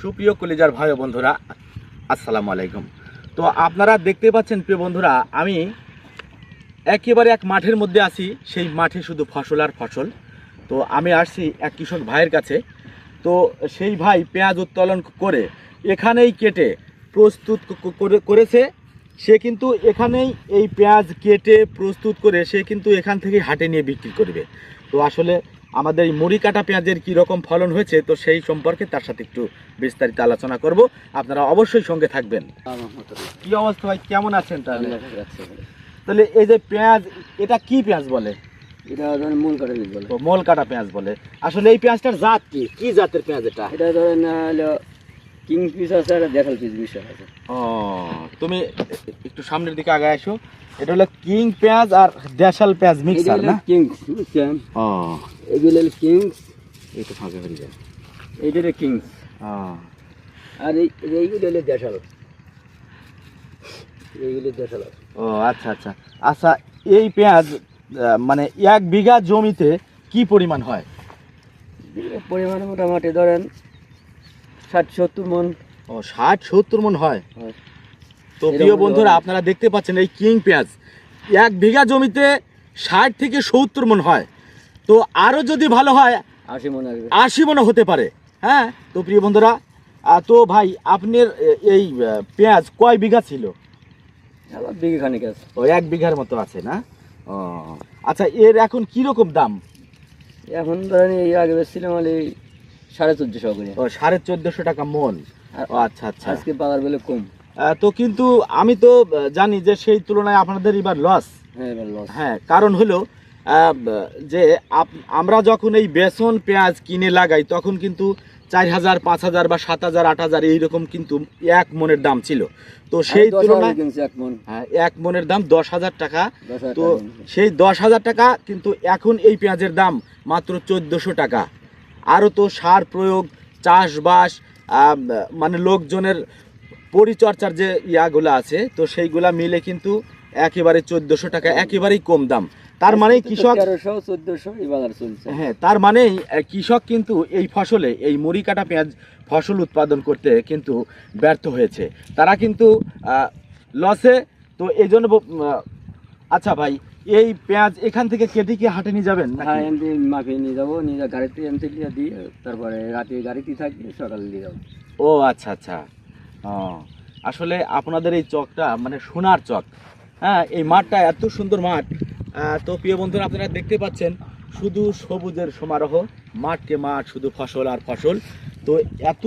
সুপ্রিয় কলিজার ভাই ও বন্ধুরা, আসসালামু আলাইকুম। তো আপনারা দেখতে পাচ্ছেন প্রিয় বন্ধুরা, আমি একেবারে এক মাঠের মধ্যে আছি। সেই মাঠে শুধু ফসল আর ফসল। তো আমি আসছি এক কৃষক ভাইয়ের কাছে। তো সেই ভাই পেঁয়াজ উত্তোলন করে এখানেই কেটে প্রস্তুত করেছে। সে কিন্তু এখানেই এই পেঁয়াজ কেটে প্রস্তুত করে সে কিন্তু এখান থেকে হাটে নিয়ে বিক্রি করবে। তো আসলে আমাদের এই মুড়ি কাটা পেঁয়াজের কীরকম ফলন হয়েছে, তো সেই সম্পর্কে তার সাথে একটু বিস্তারিত আলোচনা করব। আপনারা অবশ্যই সঙ্গে থাকবেন। কি অবস্থা ভাই, কেমন আছেন? তাহলে এই যে পেঁয়াজ, এটা কি পেঁয়াজ বলে? এটা ধরেন মূল কাটা বীজ বলে। মোল কাটা পেঁয়াজ বলে। আসলে এই পেঁয়াজটার জাত কি, কি জাতের পেঁয়াজ এটা? এটা ধরেন হলো কিং পিস আছে আর দেখাল পিস মিশা আছে। ও, তুমি একটু সামনের দিকে আগে আসো। এটা হলো কিং পেঁয়াজ আর দেশাল পেঁয়াজ মিক্সার না? কিং বুঝছেন? ও, এগুলো হলো কিংস, এই তো ফাঁকে হয়ে যায়। এইটা হলো কিংস। ও আর এইগুলো হলো দেশাল। এইগুলো দেশাল। ও আচ্ছা আচ্ছা আচ্ছা। এই পেঁয়াজ মানে 1 বিঘা জমিতে কি পরিমাণ হয়? পরিমাণ মোটামুটি ধরেন 60-70 মন। ও, 60-70 মণ হয়। হয়। তো প্রিয় বন্ধুরা, আপনারা দেখতে পাচ্ছেন এই কিং পেঁয়াজ 1 বিঘা জমিতে 60 থেকে 70 মণ হয়। তো আরও যদি ভালো হয় 80 মন আসবে। 80 মণও হতে পারে। হ্যাঁ, তো প্রিয় বন্ধুরা, তো ভাই আপনার এই পেঁয়াজ কয় বিঘা ছিল? আবার বিঘা খানিক আছে। ও, 1 বিঘার মতো আছে না? ও আচ্ছা, এর এখন কীরকম দাম? এখন ধরেন এই আগে বেচছিলাম হলে 1450 করে। ও, 1450 টাকা মন। ও আচ্ছা আচ্ছা। আজকে বাজার বলে কম। তো কিন্তু আমি তো জানি যে সেই তুলনায় আপনাদের এবার লস। হ্যাঁ এবার লস। হ্যাঁ, কারণ হলো যে আমরা যখন এই বেসন পেঁয়াজ কিনে লাগাই তখন কিন্তু 4000, 5000 বা 7000, 8000 এইরকম কিন্তু 1 মনের দাম ছিল। তো সেই তুলনায় হ্যাঁ, 1 মনের দাম 10,000 টাকা। তো সেই 10,000 টাকা কিন্তু এখন এই পেঁয়াজের দাম মাত্র 1400 টাকা। আরও তো সার প্রয়োগ, চাষবাস, মানে লোকজনের পরিচর্যার যে ইয়াগুলো আছে, তো সেইগুলা মিলে কিন্তু একেবারে 1400 টাকা, একেবারেই কম দাম। তার মানে কৃষক 1300-1400 এই বাজার চলছে। হ্যাঁ, তার মানেই কৃষক কিন্তু এই ফসলে, এই মুড়ি কাটা পেঁয়াজ ফসল উৎপাদন করতে কিন্তু ব্যর্থ হয়েছে। তারা কিন্তু লসে। তো এই জন্য আচ্ছা ভাই, এই পেঁয়াজ এখান থেকে কেটে কি হাটে নিয়ে যাবেন? হ্যাঁ, এমনি মাখিয়ে নিয়ে যাবো, নিয়ে গাড়িতে এমনি দিয়ে তারপরে রাতে গাড়িতে থাকবে, সকালে নিয়ে যাবো। ও আচ্ছা আচ্ছা। ও, আসলে আপনাদের এই চকটা মানে সোনার চক। হ্যাঁ, এই মাঠটা এত সুন্দর মাঠ। তো প্রিয় বন্ধুরা, আপনারা দেখতে পাচ্ছেন শুধু সবুজের সমারোহ, মাঠকে মাঠ, শুধু ফসল আর ফসল। তো এত